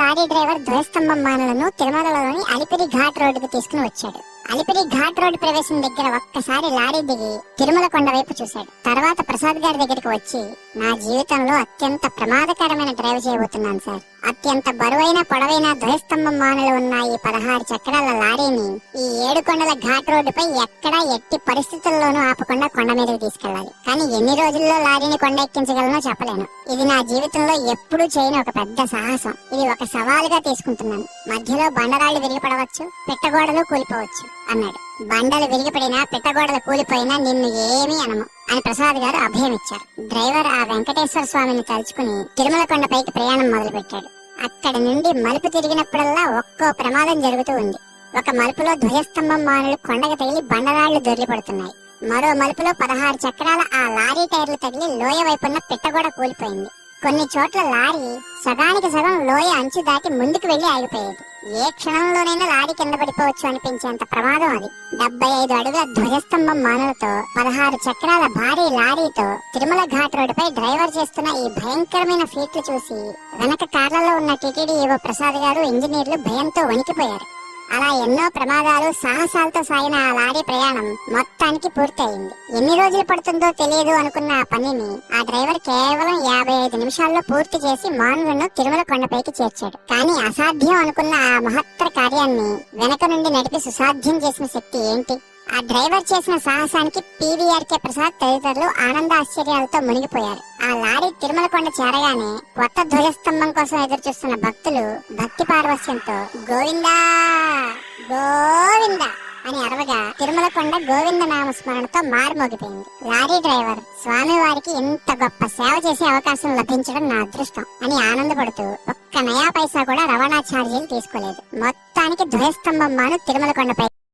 Lorry driver ధ్వజస్తంభం మానలను తిరుమలలోని అలిపిరి ఘాట్ రోడ్డుకు తీసుకుని వచ్చాడు. అలిపిరి ఘాట్ రోడ్డు ప్రవేశం దగ్గర ఒక్కసారి లారీ దిగి తిరుమల కొండ వైపు చూశాడు. తర్వాత ప్రసాద్ గారి దగ్గరికి వచ్చి, నా జీవితంలో అత్యంత ప్రమాదకరమైన డ్రైవ్ చేయబోతున్నాను సార్. అత్యంత బరువైన పొడవైన ధ్వజస్తంభం మానలు ఉన్న ఈ 16 చక్రాల లారీని ఈ 7 కొండల ఘాట్ రోడ్డుపై ఎక్కడా ఎట్టి పరిస్థితుల్లోనూ ఆపకుండా కొండ మీదకి తీసుకెళ్లాలి. కానీ ఎన్ని రోజుల్లో లారీని కొండ ఎక్కించగలనో చెప్పలేను. ఇది నా జీవితంలో ఎప్పుడూ చేయని ఒక పెద్ద సాహసం. ఇది ఒక సవాలుగా తీసుకుంటున్నాను. మధ్యలో బండరాళ్లు విరిగిపడవచ్చు, పిట్టగోడలు కూలిపోవచ్చు అన్నాడు. బండలు విరిగిపడినా పిట్టగోడలు కూలిపోయినా నిన్ను ఏమీ అనము అని ప్రసాద్ గారు అభయం ఇచ్చారు. డ్రైవర్ ఆ వెంకటేశ్వర స్వామిని తలుచుకుని తిరుమల కొండపైకి ప్రయాణం మొదలు పెట్టాడు. అక్కడి నుండి మలుపు తిరిగినప్పుడల్లా ఒక్కో ప్రమాదం జరుగుతూ ఉంది. ఒక మలుపులో ధ్వజస్తంభం మానులు కొండకు తగిలి బండరాళ్లు దొర్లిపడుతున్నాయి. మరో మలుపులో 16 చక్రాల ఆ లారీ టైర్లు తగిలి లోయ వైపున్న పిట్టగోడ కూలిపోయింది. కొన్ని చోట్ల లారీ సగానికి సగం లోయ అంచు దాటి ముందుకు వెళ్లి ఆగిపోయేది. ఏ క్షణంలోనైనా లారీ కింద పడిపోవచ్చు అనిపించేంత ప్రమాదం అది. 75 అడుగుల ధ్వజస్తంభం మానులతో 16 చక్రాల భారీ లారీతో తిరుమల ఘాట్ రోడ్డుపై డ్రైవర్ చేస్తున్న ఈ భయంకరమైన ఫీట్లు చూసి వెనక కార్లలో ఉన్న టీటీడీ ఈవో ప్రసాద్ గారు, ఇంజనీర్లు భయంతో వణికిపోయారు. అలా ఎన్నో ప్రమాదాలు సాహసాలతో సాగిన ఆ లారీ ప్రయాణం మొత్తానికి పూర్తయింది. ఎన్ని రోజులు పడుతుందో తెలియదు అనుకున్న ఆ పనిని ఆ డ్రైవర్ కేవలం 55 నిమిషాల్లో పూర్తి చేసి మానులను తిరుమల కొండపైకి చేర్చాడు. కానీ అసాధ్యం అనుకున్న ఆ మహత్తర కార్యాన్ని వెనక నుండి నడిపి సుసాధ్యం చేసిన శక్తి ఏంటి? ఆ డ్రైవర్ చేసిన సాహసానికి పీవీఆర్కే ప్రసాద్ తదితరులు ఆనంద ఆశ్చర్యాలతో మునిగిపోయారు. ఆ లారీ తిరుమల కొండ చేరగానే కొత్త ధ్వజస్తంభం కోసం ఎదురు చూస్తున్న భక్తులు భక్తి పారవస్యంతో గోవిందా గోవిందా అని అరవగా తిరుమల కొండ గోవింద నామస్మరణతో మారుమోగిపోయింది. లారీ డ్రైవర్, స్వామి వారికి ఇంత గొప్ప సేవ చేసే అవకాశం లభించడం నా అదృష్టం అని ఆనందపడుతూ ఒక్క నయా పైసా కూడా రవాణా ఛార్జీలు తీసుకోలేదు. మొత్తానికి ధ్వజస్తంభం మాను తిరుమల కొండపై